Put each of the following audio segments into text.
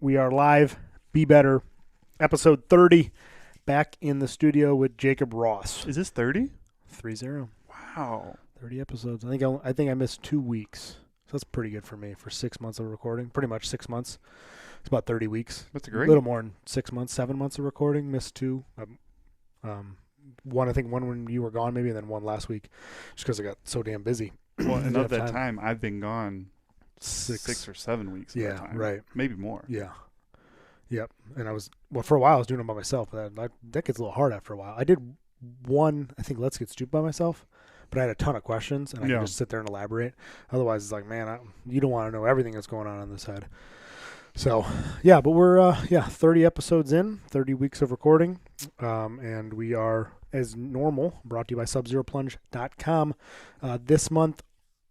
We are live. Be Better, episode 30. Back in the studio with Jacob.w.ross. Is this 30? 30. Wow. 30 episodes. I think I missed 2 weeks. So that's pretty good for me for 6 months of recording. Pretty much 6 months. It's about 30 weeks. That's great. A little more than 6 months, 7 months of recording. Missed 2. One when you were gone maybe, and then one last week just because I got so damn busy. Well, and of that time, I've been gone 6 or 7 weeks. Yeah, of that time. right. Maybe more. Yeah. Yep. And for a while I was doing it by myself, but that gets a little hard after a while. I did one, I think, Let's Get Stupid by myself, but I had a ton of questions and I could just sit there and elaborate. Otherwise, it's like, man, you don't want to know everything that's going on this side. So, yeah, but we're, 30 episodes in, 30 weeks of recording, and we are, as normal, brought to you by SubZeroPlunge.com. This month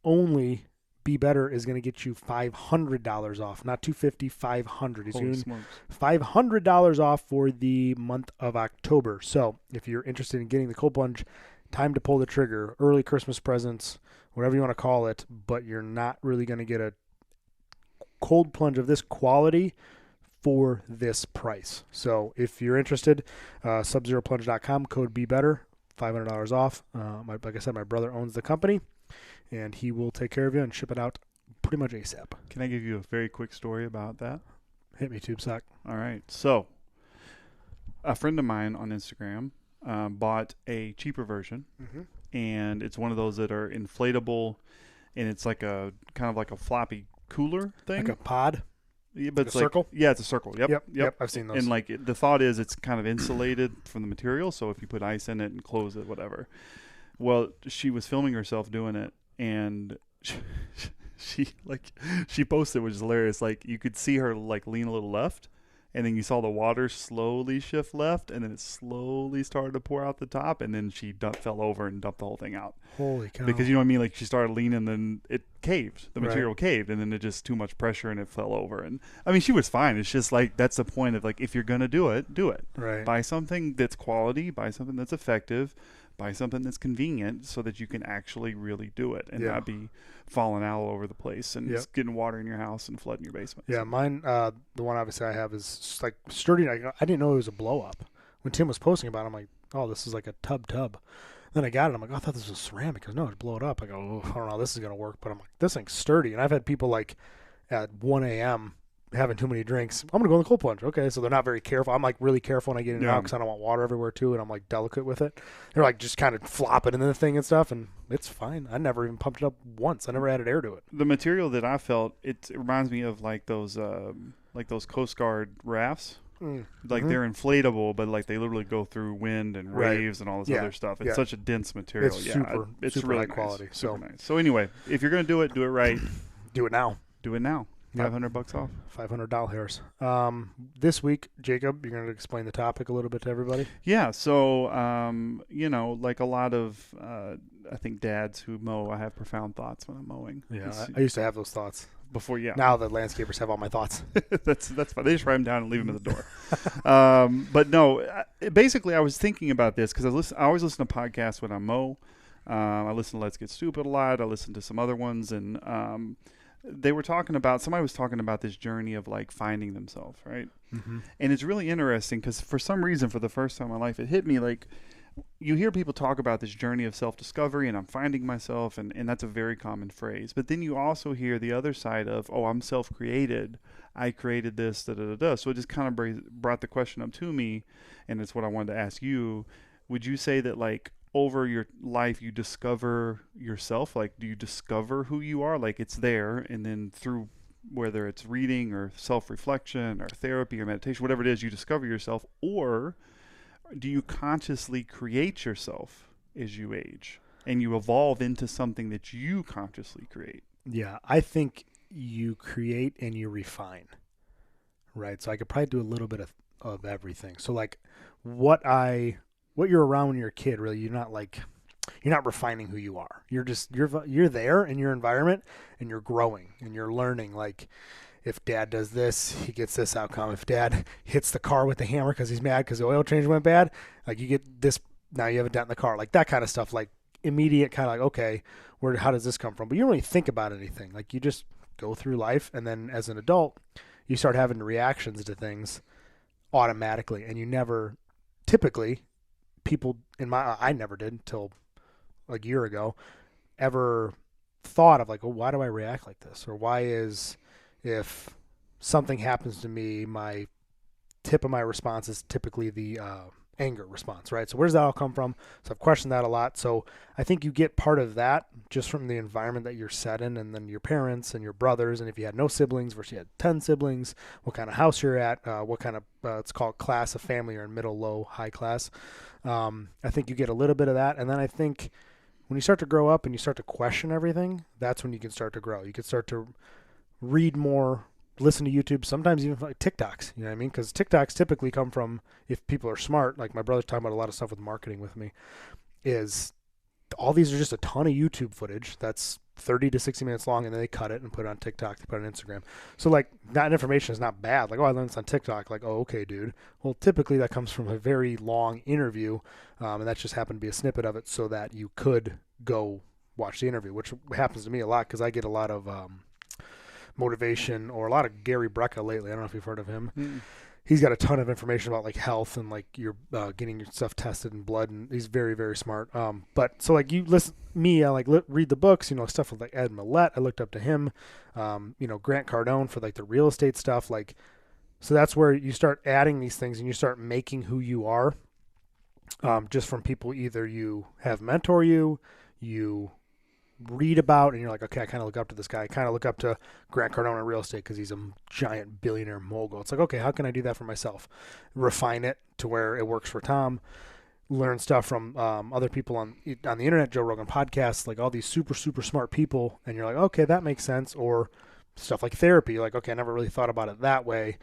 only, Be Better is going to get you $500 off, not $250, $500. He's doing $500 off for the month of October. So if you're interested in getting the cold plunge, time to pull the trigger, early Christmas presents, whatever you want to call it, but you're not really going to get a cold plunge of this quality for this price. So if you're interested, SubZeroPlunge.com, code Be Better, $500 off. Like I said, my brother owns the company, and he will take care of you and ship it out pretty much ASAP. Can I give you a very quick story about that? Hit me, Tube Sock. All right. So, a friend of mine on Instagram bought a cheaper version, and it's one of those that are inflatable, and it's like a kind of like a floppy cooler thing. Like a pod? Yeah, but like it's a circle? Yeah, it's a circle. Yep. I've seen those. And like the thought is it's kind of insulated from the material, so if you put ice in it and close it, whatever. Well, she was filming herself doing it, and she posted, which is hilarious. Like you could see her like lean a little left, and then you saw the water slowly shift left, and then it slowly started to pour out the top, and then she fell over and dumped the whole thing out. Holy cow! Because you know what I mean. Like she started leaning, then it caved. The material caved, and then it just too much pressure, and it fell over. And I mean, she was fine. It's just like that's the point of like if you're gonna do it, do it. Right. Buy something that's quality. Buy something that's effective. Buy something that's convenient so that you can actually really do it and not be falling out all over the place and just getting water in your house and flooding your basement. Yeah, mine, the one obviously I have is just like sturdy. I didn't know it was a blow up. When Tim was posting about it, I'm like, oh, this is like a tub. Then I got it. I'm like, oh, I thought this was ceramic. He goes, no, just blow it up. I go, oh, I don't know how this is going to work. But I'm like, this thing's sturdy. And I've had people like at 1 a.m. having too many drinks. I'm going to go in the cold plunge. Okay, so they're not very careful. I'm like really careful when I get in and out because I don't want water everywhere too, and I'm like delicate with it. They're like just kind of flopping in the thing and stuff, and it's fine. I never even pumped it up once. I never added air to it. The material that I felt, it reminds me of like those Coast Guard rafts. Like they're inflatable, but like they literally go through wind and waves and all this other stuff. It's such a dense material. It's super really high quality. Super nice. So anyway, if you're going to do it right. Do it now. Do it now. $500 off. $500. This week, Jacob, you're going to explain the topic a little bit to everybody? Yeah. So, like a lot of, I think dads who mow, I have profound thoughts when I'm mowing. Yeah, I used to have those thoughts. Before, Now the landscapers have all my thoughts. That's fine. They just write them down and leave them at the door. But no, basically I was thinking about this because I always listen to podcasts when I mow. I listen to Let's Get Stupid a lot. I listen to some other ones, and somebody was talking about this journey of like finding themselves, right? And it's really interesting because for some reason, for the first time in my life, it hit me like you hear people talk about this journey of self-discovery and I'm finding myself, and that's a very common phrase. But then you also hear the other side of, oh, I'm self-created. I created this, da-da-da-da. So it just kind of brought the question up to me, and it's what I wanted to ask you. Would you say that like over your life you discover yourself? Like, do you discover who you are? Like it's there, and then through whether it's reading or self-reflection or therapy or meditation, whatever it is, you discover yourself? Or do you consciously create yourself as you age and you evolve into something that you consciously create? Yeah, I think you create and you refine, right? So I could probably do a little bit of everything. So like what you're around when you're a kid, really, you're not refining who you are. You're there in your environment and you're growing and you're learning. Like if dad does this, he gets this outcome. If dad hits the car with the hammer because he's mad because the oil change went bad, like you get this, now you have a dent in the car, like that kind of stuff, like immediate kind of like, okay, how does this come from? But you don't really think about anything. Like you just go through life. And then as an adult, you start having reactions to things automatically, and you never, typically, I never did until like a year ago, ever thought of like, oh, why do I react like this? Or if something happens to me, my tip of my response is typically the anger response, right? So where does that all come from? So I've questioned that a lot. So I think you get part of that just from the environment that you're set in, and then your parents and your brothers, and if you had no siblings versus you had 10 siblings, what kind of house you're at, what kind of, it's called class of family, or in middle, low, high class. I think you get a little bit of that. And then I think when you start to grow up and you start to question everything, that's when you can start to grow. You can start to read more, listen to YouTube, sometimes even like TikToks, you know what I mean? Because TikToks typically come from, if people are smart, like my brother's talking about a lot of stuff with marketing with me, is all these are just a ton of YouTube footage that's 30 to 60 minutes long, and then they cut it and put it on TikTok, they put it on Instagram. So like that information is not bad. Like, oh, I learned this on TikTok. Like, oh, okay, dude. Well, typically that comes from a very long interview, and that just happened to be a snippet of it so that you could go watch the interview, which happens to me a lot because I get a lot of motivation, or a lot of Gary Brecka lately. I don't know if you've heard of him. Mm. He's got a ton of information about like health and like you're getting your stuff tested and blood, and he's very, very smart. But so like you listen me, I like read the books, you know, stuff with like Ed Millett. I looked up to him, you know, Grant Cardone for like the real estate stuff. Like, so that's where you start adding these things and you start making who you are, just from people either you have mentor you read about, and you're like, okay, I kind of look up to this guy. I kind of look up to Grant Cardone in real estate because he's a giant billionaire mogul. It's like, okay, how can I do that for myself? Refine it to where it works for Tom. Learn stuff from other people on the internet, Joe Rogan podcasts, like all these super, super smart people. And you're like, okay, that makes sense. Or stuff like therapy. You're like, okay, I never really thought about it that way.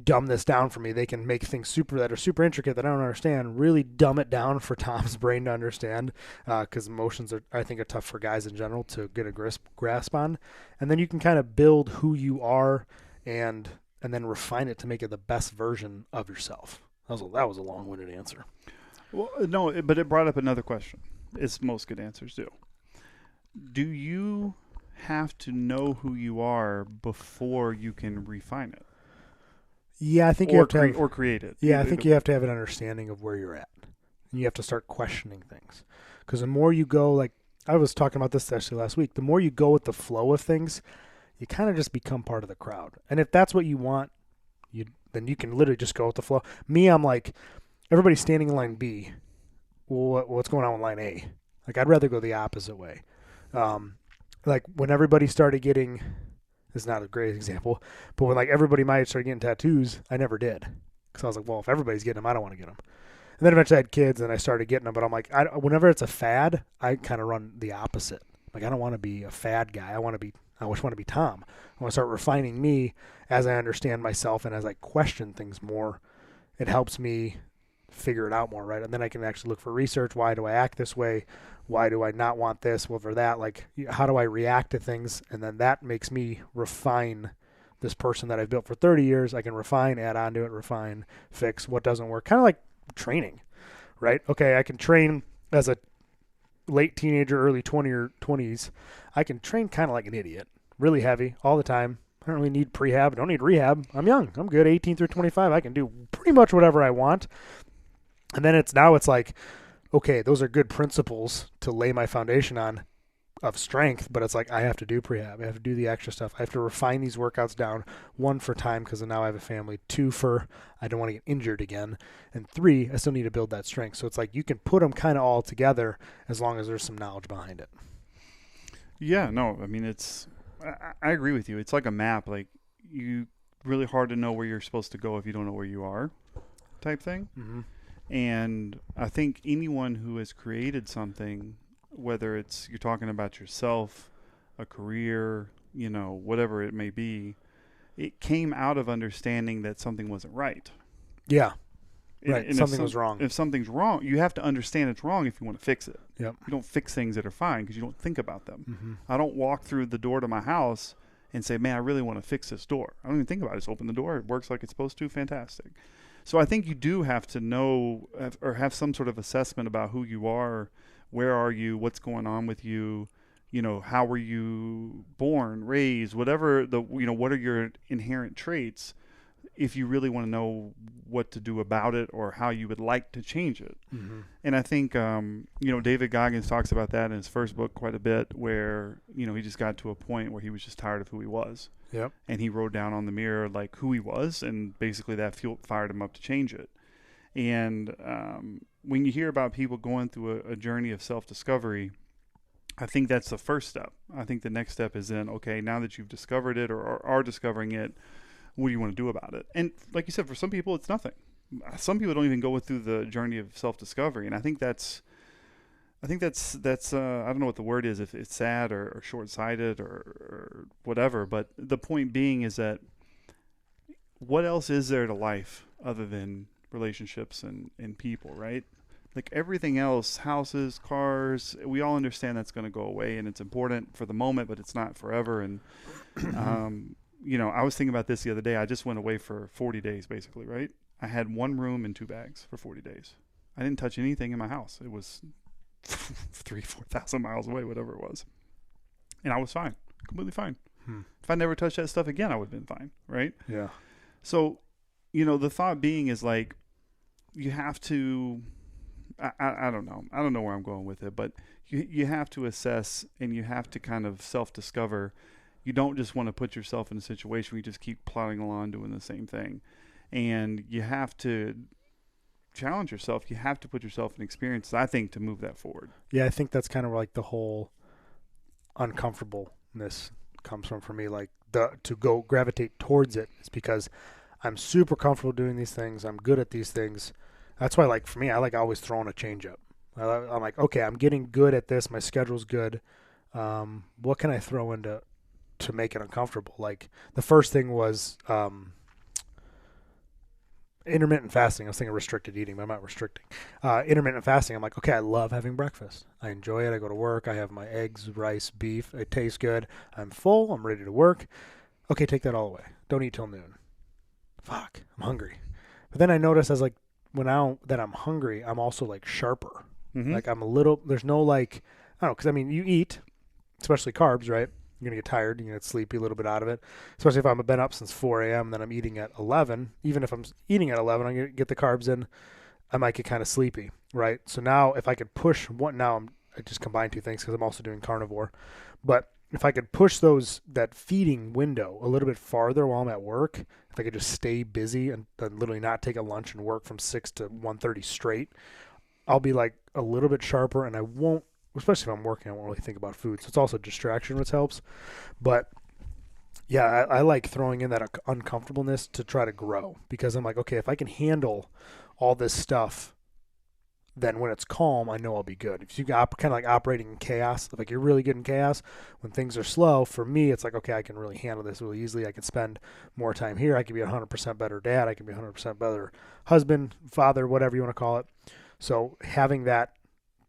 Dumb this down for me. They can make things that are super intricate that I don't understand, really dumb it down for Tom's brain to understand, because emotions are, I think, are tough for guys in general to get a grasp on. And then you can kind of build who you are and then refine it to make it the best version of yourself. That was a long-winded answer. Well, no, but it brought up another question, as most good answers do. Do you have to know who you are before you can refine it? Yeah, I think you have to have, or create it. Yeah, I think you have to have an understanding of where you're at, and you have to start questioning things. Because the more you go, like I was talking about this actually last week, the more you go with the flow of things, you kind of just become part of the crowd. And if that's what you want, then you can literally just go with the flow. Me, I'm like, everybody's standing in line B. Well, what's going on with line A? Like, I'd rather go the opposite way. Like when everybody started getting. This is not a great example, but when like everybody my age started getting tattoos, I never did. Because I was like, well, if everybody's getting them, I don't want to get them. And then eventually I had kids and I started getting them, but I'm like, whenever it's a fad, I kind of run the opposite. Like, I don't want to be a fad guy. I just want to be Tom. I want to start refining me as I understand myself and as I question things more. It helps me figure it out more, right? And then I can actually look for research. Why do I act this way? Why do I not want this? Well, for that, like, how do I react to things? And then that makes me refine this person that I've built for 30 years. I can refine, add on to it, refine, fix what doesn't work. Kind of like training, right? Okay, I can train as a late teenager, early 20s. I can train kind of like an idiot, really heavy all the time. I don't really need prehab. I don't need rehab. I'm young. I'm good. 18 through 25. I can do pretty much whatever I want. And then it's like, okay, those are good principles to lay my foundation on of strength, but it's like I have to do prehab. I have to do the extra stuff. I have to refine these workouts down. 1, for time, because now I have a family. 2, for I don't want to get injured again. And 3, I still need to build that strength. So it's like you can put them kind of all together as long as there's some knowledge behind it. Yeah, no, I mean, I agree with you. It's like a map. Like, you really hard to know where you're supposed to go if you don't know where you are, type thing. Mm-hmm. And I think anyone who has created something, whether it's you're talking about yourself, a career, you know, whatever it may be, it came out of understanding that something wasn't right. Yeah. Right. And something was wrong. If something's wrong, you have to understand it's wrong if you want to fix it. Yep. You don't fix things that are fine because you don't think about them. Mm-hmm. I don't walk through the door to my house and say, man, I really want to fix this door. I don't even think about it. Just open the door. It works like it's supposed to. Fantastic. So I think you do have to know or have some sort of assessment about who you are, where are you, what's going on with you, how were you born, raised, whatever what are your inherent traits, if you really want to know what to do about it or how you would like to change it. Mm-hmm. And I think, David Goggins talks about that in his first book quite a bit, where, he just got to a point where he was just tired of who he was. Yep. And he wrote down on the mirror, like, who he was, and basically that fired him up to change it. And when you hear about people going through a journey of self-discovery, I think that's the first step. I think the next step is then, okay, now that you've discovered it or are discovering it, what do you want to do about it? And like you said, for some people, it's nothing. Some people don't even go through the journey of self-discovery. And I think that's I don't know what the word is, if it's sad or short-sighted or whatever. But the point being is that what else is there to life other than relationships and people, right? Like everything else, houses, cars, we all understand that's going to go away, and it's important for the moment, but it's not forever. And I was thinking about this the other day. I just went away for 40 days, basically, right? I had 1 room and 2 bags for 40 days. I didn't touch anything in my house. It was 4,000 miles away, whatever it was. And I was fine, completely fine. If I never touched that stuff again, I would have been fine, right? Yeah. So, the thought being is like, you have to, I don't know. I don't know where I'm going with it, but you have to assess and you have to kind of self-discover. You don't just want to put yourself in a situation where you just keep plodding along doing the same thing. And you have to challenge yourself. You have to put yourself in experiences, I think, to move that forward. Yeah, I think that's kind of like the whole uncomfortableness comes from for me. Like to go gravitate towards it is because I'm super comfortable doing these things. I'm good at these things. That's why, like, for me, I like always throwing a change up. I'm like, okay, I'm getting good at this. My schedule's good. What can I throw into to make it uncomfortable? Like the first thing was intermittent fasting. I was thinking restricted eating, but I'm not restricting. Intermittent fasting, I'm like, okay, I love having breakfast. I enjoy it. I go to work. I have my eggs, rice, beef. It tastes good. I'm full. I'm ready to work. Okay, take that all away. Don't eat till noon. Fuck, I'm hungry. But then I notice now that I'm hungry, I'm also like sharper. Mm-hmm. Like I'm a little, there's no like, I don't know, because I mean, you eat, especially carbs, right? You're going to get tired. You're going to get sleepy a little bit out of it. Especially if I've been up since 4 a.m. then I'm eating at 11. Even if I'm eating at 11, I'm going to get the carbs in. I might get kind of sleepy, right? So now if I could push I just combined 2 things because I'm also doing carnivore. But if I could push that feeding window a little bit farther while I'm at work, if I could just stay busy and literally not take a lunch and work from 6 to 1:30 straight, I'll be like a little bit sharper, and I won't, especially if I'm working, I won't really think about food. So it's also distraction, which helps. But yeah, I like throwing in that uncomfortableness to try to grow, because I'm like, okay, if I can handle all this stuff, then when it's calm, I know I'll be good. If you kind of like operating in chaos, like you're really good in chaos, when things are slow, for me, it's like, okay, I can really handle this really easily. I can spend more time here. I can be a 100% better dad. I can be a 100% better husband, father, whatever you want to call it. So having that,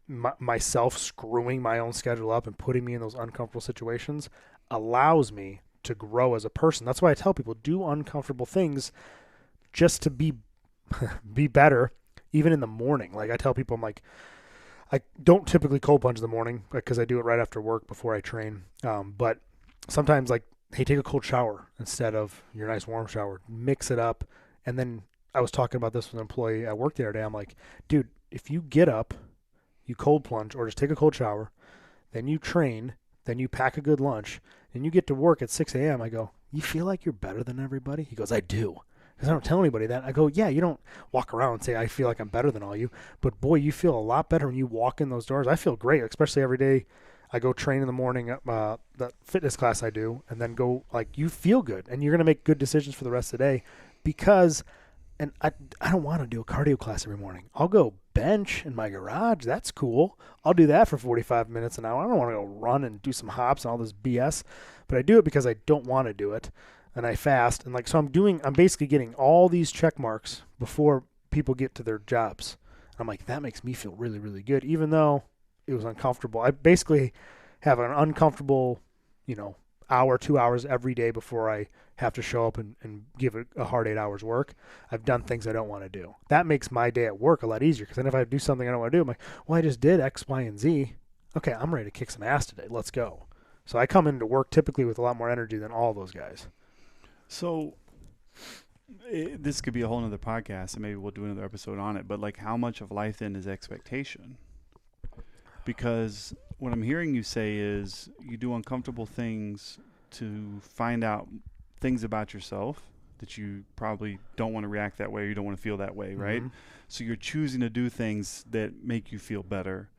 myself screwing my own schedule up and putting me in those uncomfortable situations allows me to grow as a person. That's why I tell people, do uncomfortable things just to be better. Even in the morning, like I tell people, I'm like, I don't typically cold plunge in the morning because I do it right after work before I train. But sometimes, like, hey, take a cold shower instead of your nice warm shower. Mix it up. And then I was talking about this with an employee at work the other day. I'm like, dude, if you get up, you cold plunge or just take a cold shower, then you train, then you pack a good lunch, and you get to work at 6 a.m. I go, you feel like you're better than everybody? He goes, I do. Because I don't tell anybody that. I go, yeah, you don't walk around and say, I feel like I'm better than all you. But, boy, you feel a lot better when you walk in those doors. I feel great, especially every day I go train in the morning at the fitness class I do, and then go, like, you feel good. And you're going to make good decisions for the rest of the day because, and I don't want to do a cardio class every morning. I'll go bench in my garage. That's cool. I'll do that for 45 minutes an hour. I don't want to go run and do some hops and all this BS. But I do it because I don't want to do it. And I fast, and like, so I'm basically getting all these check marks before people get to their jobs. I'm like, that makes me feel really, really good, even though it was uncomfortable. I basically have an uncomfortable, hour, 2 hours every day before I have to show up and give it a hard 8 hours work. I've done things I don't want to do. That makes my day at work a lot easier, because then if I do something I don't want to do, I'm like, well, I just did X, Y, and Z. okay, I'm ready to kick some ass today. Let's go. So I come into work typically with a lot more energy than all those guys. So this could be a whole nother podcast, and maybe we'll do another episode on it. But like, how much of life then is expectation? Because what I'm hearing you say is you do uncomfortable things to find out things about yourself that you probably don't want to react that way, or you don't want to feel that way, right? Mm-hmm. So you're choosing to do things that make you feel better.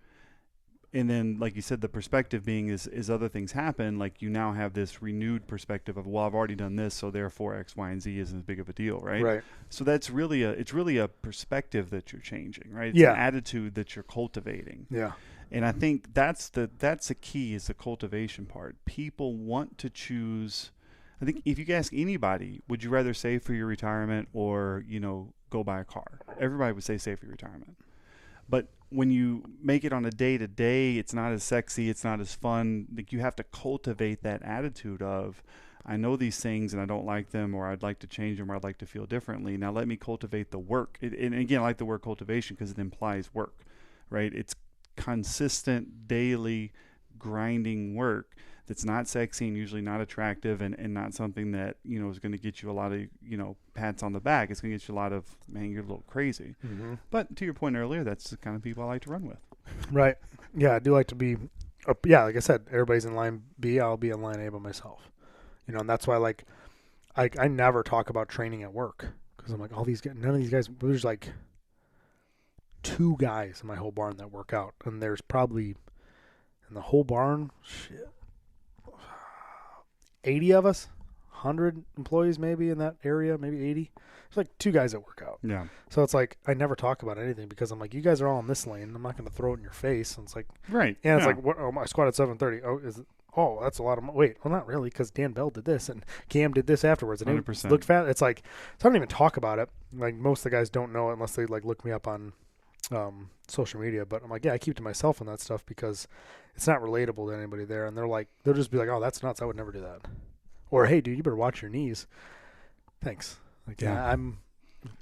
And then, like you said, the perspective being is other things happen, like you now have this renewed perspective of, well, I've already done this, so therefore X, Y, and Z isn't as big of a deal, right? Right. So it's really a perspective that you're changing, right? It's Yeah. an attitude that you're cultivating. Yeah. And I think that's the key, is the cultivation part. People want to choose. I think if you ask anybody, would you rather save for your retirement or, go buy a car? Everybody would say save for your retirement. But when you make it on a day-to-day, it's not as sexy, it's not as fun. Like, you have to cultivate that attitude of, I know these things and I don't like them, or I'd like to change them, or I'd like to feel differently. Now let me cultivate the work. And again, I like the word cultivation because it implies work, right? It's consistent, daily, grinding work that's not sexy and usually not attractive, and not something that, is going to get you a lot of, pats on the back. It's going to get you a lot of, man, you're a little crazy. Mm-hmm. But to your point earlier, that's the kind of people I like to run with. Right. Yeah, I do like to be, like I said, everybody's in line B, I'll be in line A by myself. And that's why, like, I never talk about training at work, because I'm like, all these guys, none of these guys, there's like 2 guys in my whole barn that work out, and there's probably in the whole barn, 80 of us, 100 employees maybe in that area, maybe 80. There's like 2 guys that work out. Yeah. So it's like, I never talk about anything because I'm like, you guys are all in this lane. I'm not going to throw it in your face. And it's like, right. And it's like, what? Oh, I squatted 730. Oh, oh, that's a lot of wait. Well, not really, because Dan Bell did this and Cam did this afterwards, and 100%. it looked fat. It's like, so I don't even talk about it. Like, most of the guys don't know it unless they like look me up on social media. But I'm like, yeah, I keep to myself on that stuff because it's not relatable to anybody there. And they'll just be like, oh, that's nuts. I would never do that. Or, hey, dude, you better watch your knees. Thanks. Like, yeah, I'm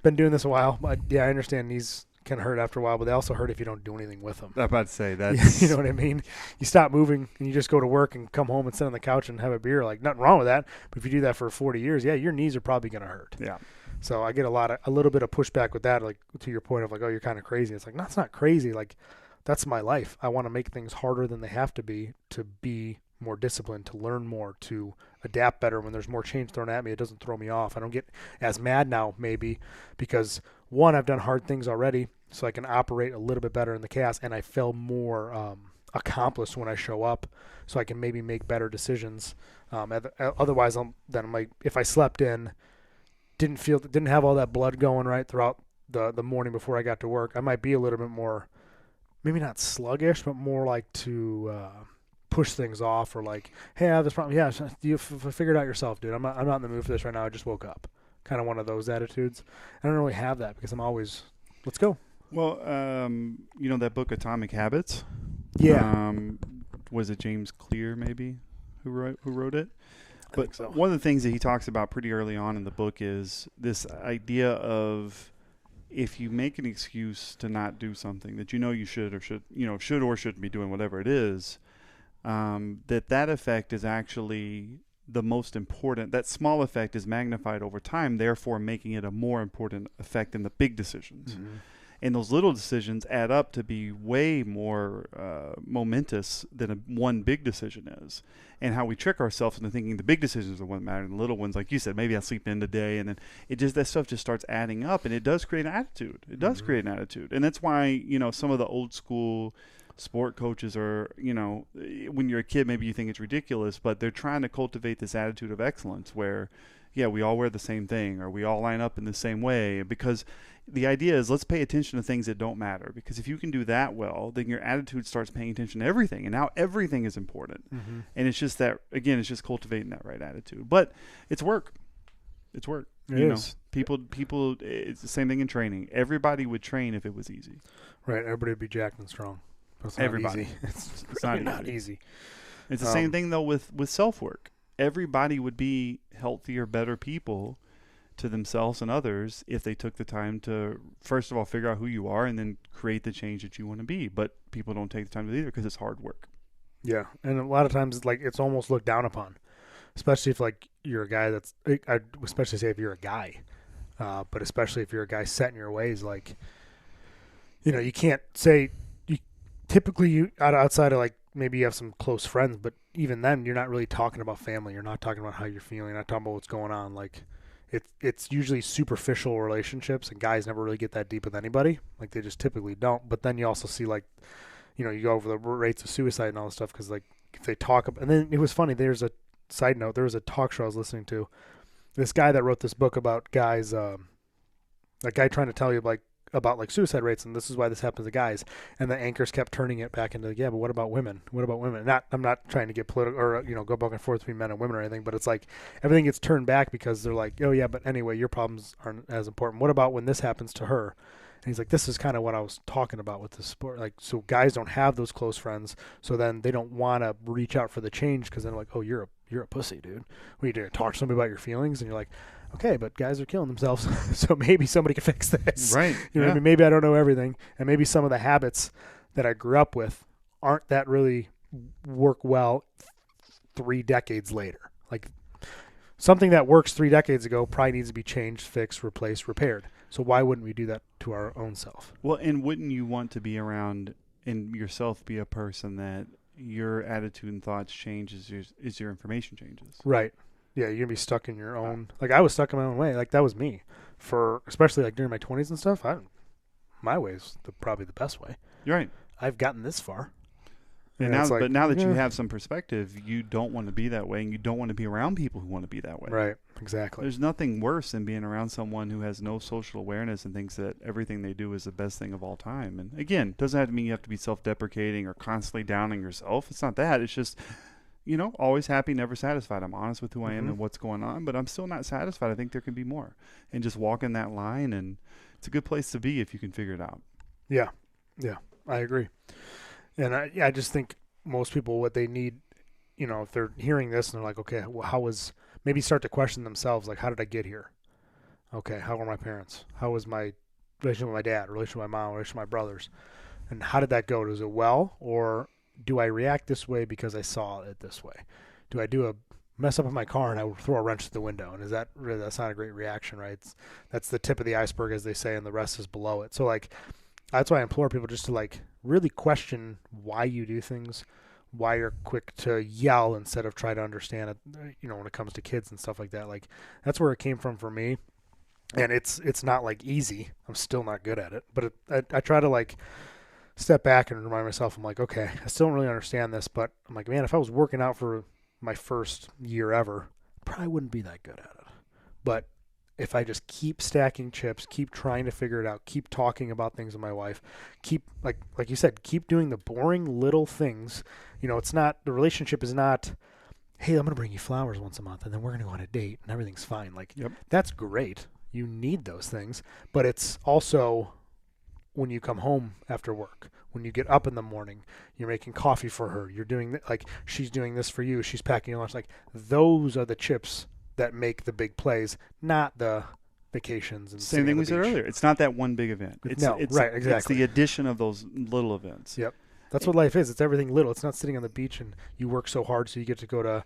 been doing this a while, but yeah, I understand knees can hurt after a while, but they also hurt if you don't do anything with them. I'm about to say that. You know what I mean? You stop moving and you just go to work and come home and sit on the couch and have a beer. Like, nothing wrong with that. But if you do that for 40 years, yeah, your knees are probably going to hurt. Yeah. So I get a little bit of pushback with that, like to your point of like, oh, you're kind of crazy. It's like, no, it's not crazy. Like, that's my life. I want to make things harder than they have to be more disciplined, to learn more, to adapt better. When there's more change thrown at me, it doesn't throw me off. I don't get as mad now, maybe, because one, I've done hard things already, so I can operate a little bit better in the chaos, and I feel more accomplished when I show up, so I can maybe make better decisions. Otherwise, I'm like, if I slept in, didn't have all that blood going right throughout the morning before I got to work, I might be a little bit more, maybe not sluggish, but more like to push things off, or like, hey, I have this problem. Yeah, you figure it out yourself, dude. I'm not in the mood for this right now. I just woke up. Kind of one of those attitudes. I don't really have that because I'm always, let's go. Well, that book Atomic Habits. Yeah. Was it James Clear maybe who wrote it? I think so. One of the things that he talks about pretty early on in the book is this idea of, if you make an excuse to not do something that you should or shouldn't be doing, whatever it is, that effect is actually the most important. That small effect is magnified over time, therefore making it a more important effect than the big decisions. Mm-hmm. And those little decisions add up to be way more momentous than one big decision is. And how we trick ourselves into thinking the big decisions are what matter, and the little ones, like you said, maybe I'll sleep in today, and then that stuff just starts adding up, and it does create an attitude. It does create an attitude. And that's why, some of the old school sport coaches are, when you're a kid, maybe you think it's ridiculous, but they're trying to cultivate this attitude of excellence where, yeah, we all wear the same thing, or we all line up in the same way, because the idea is, let's pay attention to things that don't matter, because if you can do that well, then your attitude starts paying attention to everything, and now everything is important. Mm-hmm. And it's just that, again, it's just cultivating that right attitude. But it's work. It's work. It is. People, it's the same thing in training. Everybody would train if it was easy. Right. Everybody would be jacked and strong. It's not Everybody. Easy. It's really not easy. It's the same thing, though, with self-work. Everybody would be healthier, better people to themselves and others if they took the time to, first of all, figure out who you are and then create the change that you want to be. But people don't take the time to do either because it's hard work. Yeah. And a lot of times it's almost looked down upon, especially if you're a guy I'd especially say if you're a guy, but especially if you're a guy set in your ways, you can't say typically outside of maybe you have some close friends, but even then you're not really talking about family. You're not talking about how you're feeling. You're not talking about what's going on. It's usually superficial relationships, and guys never really get that deep with anybody. They just typically don't. But then you also see you go over the rates of suicide and all this stuff because if they talk about, and then it was funny. There's a side note. There was a talk show I was listening to. This guy that wrote this book about guys, that guy trying to tell you about suicide rates, and this is why this happens to guys. And the anchors kept turning it back into but what about women? What about women? I'm not trying to get political or go back and forth between men and women or anything, but it's everything gets turned back because they're oh yeah, but anyway, your problems aren't as important. What about when this happens to her? And he's this is kind of what I was talking about with this sport. So guys don't have those close friends, so then they don't want to reach out for the change because then oh, you're a pussy, dude. What are you doing? Talk to somebody about your feelings, and you're okay, but guys are killing themselves, so maybe somebody can fix this. Right. What I mean? Maybe I don't know everything, and maybe some of the habits that I grew up with aren't that really work well 3 decades later. Something that works 3 decades ago probably needs to be changed, fixed, replaced, repaired. So why wouldn't we do that to our own self? Well, and wouldn't you want to be around and yourself be a person that your attitude and thoughts change as your information changes? Right. Yeah, you're going to be stuck in your own... I was stuck in my own way. That was me. Especially during my 20s and stuff, my way is probably the best way. You're right. I've gotten this far. And but now that you have some perspective, you don't want to be that way, and you don't want to be around people who want to be that way. Right, exactly. There's nothing worse than being around someone who has no social awareness and thinks that everything they do is the best thing of all time. And again, it doesn't have to mean you have to be self-deprecating or constantly downing yourself. It's not that. It's just... always happy, never satisfied. I'm honest with who I am and what's going on, but I'm still not satisfied. I think there can be more. And just walking that line, and it's a good place to be if you can figure it out. Yeah. Yeah, I agree. And I just think most people, what they need, if they're hearing this and they're okay, well, maybe start to question themselves, how did I get here? Okay, how were my parents? How was my relationship with my dad, relationship with my mom, relationship with my brothers? And how did that go? Does it well, or do I react this way because I saw it this way? Do I do a mess up in my car and I throw a wrench through the window? And that's not a great reaction, right? That's the tip of the iceberg, as they say, and the rest is below it. So that's why I implore people just to really question why you do things, why you're quick to yell instead of try to understand it. When it comes to kids and stuff like that, that's where it came from for me. And it's not easy. I'm still not good at it, but I try to step back and remind myself, I'm okay, I still don't really understand this, but I'm man, if I was working out for my first year ever, I probably wouldn't be that good at it. But if I just keep stacking chips, keep trying to figure it out, keep talking about things with my wife, keep, like you said, keep doing the boring little things. It's not, the relationship is not, hey, I'm going to bring you flowers once a month and then we're going to go on a date and everything's fine. Yep. That's great. You need those things, but it's also when you come home after work, when you get up in the morning, you're making coffee for her, you're doing she's doing this for you, she's packing your lunch. Those are the chips that make the big plays, not the vacations. And same thing we said earlier. It's not that one big event. It's right, exactly. It's the addition of those little events. Yep. That's what life is. It's everything little. It's not sitting on the beach and you work so hard so you get to go to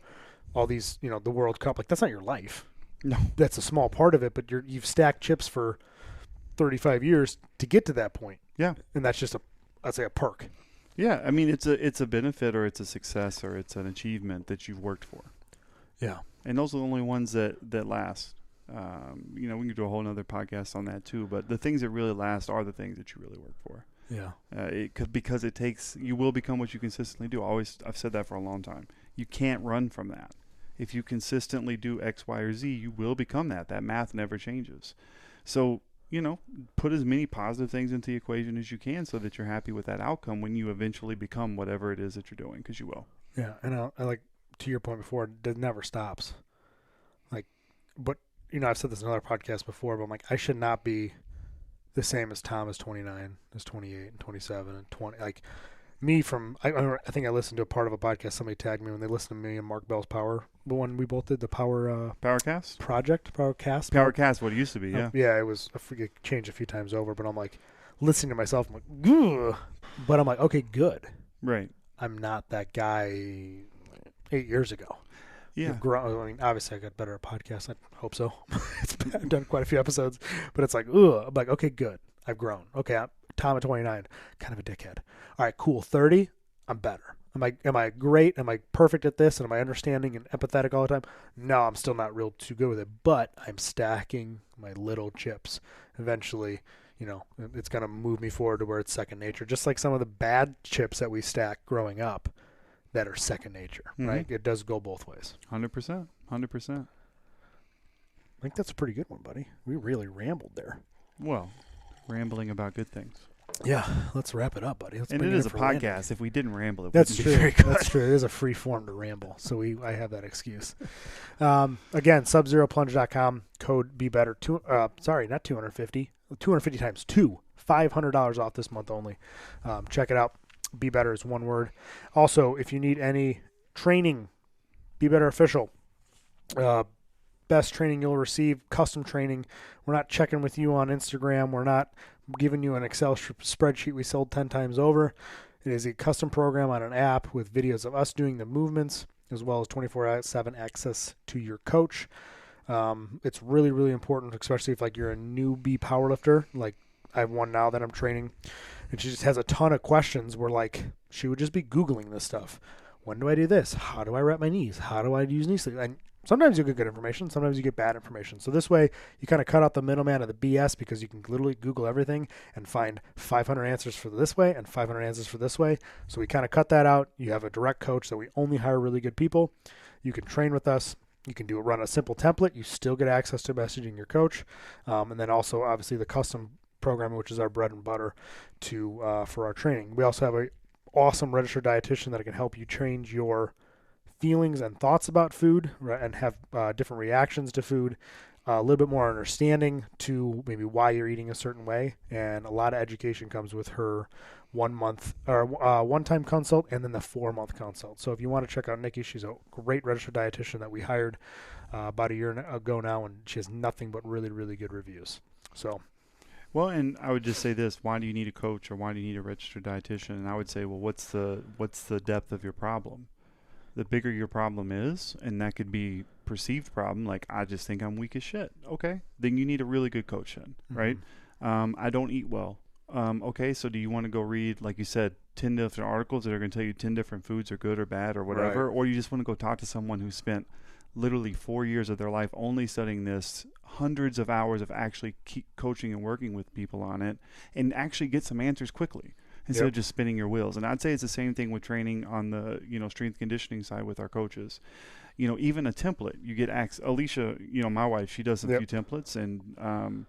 all these, the World Cup. That's not your life. No. That's a small part of it, but you've stacked chips for 35 years to get to that point. Yeah. And that's just I'd say a perk. Yeah. I mean, it's a benefit, or it's a success, or it's an achievement that you've worked for. Yeah. And those are the only ones that last. We can do a whole nother podcast on that too, but the things that really last are the things that you really work for. Yeah. Because it takes, you will become what you consistently do. I've said that for a long time. You can't run from that. If you consistently do X, Y, or Z, you will become that. That math never changes. So, put as many positive things into the equation as you can so that you're happy with that outcome when you eventually become whatever it is that you're doing, because you will. Yeah. And I like, to your point before, it never stops. But, I've said this in another podcast before, but I'm I should not be the same as Tom is 29, is 28, and 27, and 20. I think I listened to a part of a podcast. Somebody tagged me when they listened to me and Mark Bell's Power, the one we both did, the Powercast project, Powercast. Powercast, what it used to be, yeah. Yeah, it was. I forget, changed a few times over, but I'm like listening to myself. I'm like, ugh. But I'm like, okay, good. Right. I'm not that guy 8 years ago. Yeah. I mean, obviously I got better at podcasts. I hope so. I've done quite a few episodes, but it's like, ugh. I'm like, okay, good. I've grown. Okay, I'm Tom at 29, kind of a dickhead. All right, cool. 30, I'm better. Am I great? Am I perfect at this? And am I understanding and empathetic all the time? No, I'm still not real too good with it, but I'm stacking my little chips. Eventually, it's going to move me forward to where it's second nature, just like some of the bad chips that we stack growing up that are second nature, right? It does go both ways. 100%. 100%. I think that's a pretty good one, buddy. We really rambled there. Well, rambling about good things. Yeah, let's wrap it up, buddy. And it is a podcast. Landing. If we didn't ramble, it that's wouldn't true. be very good. That's true. It is a free form to ramble, so I have that excuse. Again, subzeroplunge.com, code BEBETTER. Not 250. 250 times 2. $500 off this month only. Check it out. Be Better is one word. Also, if you need any training, Be Better Official. Best training you'll receive, custom training. We're not checking with you on Instagram. We're not giving you an Excel spreadsheet we sold 10 times over. It is a custom program on an app with videos of us doing the movements, as well as 24/7 access to your coach. It's really, really important, especially if you're a newbie powerlifter. Like I have one now that I'm training, and she just has a ton of questions where she would just be Googling this stuff. When do I do this? How do I wrap my knees? How do I use knee sleeves? And sometimes you get good information. Sometimes you get bad information. So this way, you kind of cut out the middleman of the BS because you can literally Google everything and find 500 answers for this way and 500 answers for this way. So we kind of cut that out. You have a direct coach that we only hire really good people. You can train with us. You can run a simple template. You still get access to messaging your coach. And then also, obviously, the custom program, which is our bread and butter for our training. We also have an awesome registered dietitian that can help you change your feelings and thoughts about food, right, and have different reactions to food, a little bit more understanding to maybe why you're eating a certain way, and a lot of education comes with her 1 month or one-time consult and then the 4-month consult. So if you want to check out Nikki, she's a great registered dietitian that we hired about a year ago now, and she has nothing but really, really good reviews. So. Well, and I would just say this: why do you need a coach, or why do you need a registered dietitian? And I would say, well, what's the depth of your problem? The bigger your problem is, and that could be perceived problem, like I just think I'm weak as shit. Okay, then you need a really good coach then, right? I don't eat well. Okay, so do you want to go read, like you said, 10 different articles that are going to tell you 10 different foods are good or bad or whatever, right. Or you just want to go talk to someone who spent literally 4 years of their life only studying this, hundreds of hours of actually keep coaching and working with people on it, and actually get some answers quickly instead of just spinning your wheels. And I'd say it's the same thing with training on the strength conditioning side with our coaches. Even a template, you get Alicia, my wife, she does a few templates, and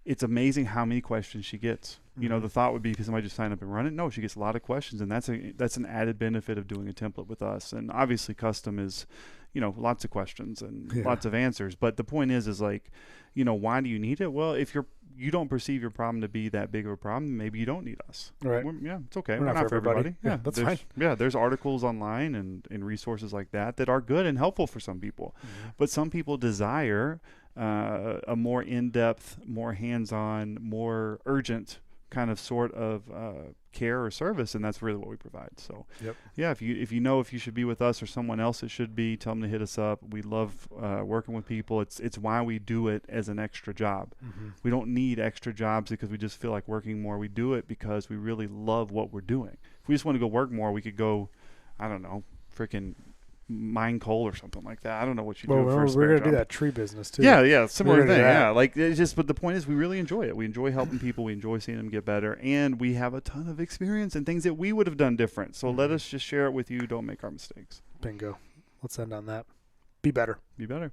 it's amazing how many questions she gets. The thought would be because somebody just sign up and run it. No, she gets a lot of questions, and that's an added benefit of doing a template with us. And obviously custom is, lots of questions and lots of answers. But the point is like, why do you need it? Well, if you don't perceive your problem to be that big of a problem, maybe you don't need us. Right. It's okay. We're not for everybody. Yeah, that's fine. Yeah, there's articles online and resources like that are good and helpful for some people. But some people desire a more in-depth, more hands-on, more urgent kind of sort of care or service, and that's really what we provide. So if you should be with us or someone else that should be, tell them to hit us up. We love working with people. It's why we do it as an extra job. We don't need extra jobs because we just feel like working more. We do it because we really love what we're doing. If we just want to go work more, we could go, I don't know, freaking mine coal or something like that. I don't know what you do for a spare we're job. gonna do that tree business too. Yeah, similar thing. Yeah, like it's just. But the point is, we really enjoy it. We enjoy helping people. We enjoy seeing them get better, and we have a ton of experience and things that we would have done different. So let us just share it with you. Don't make our mistakes. Bingo. Let's end on that. Be better. Be better.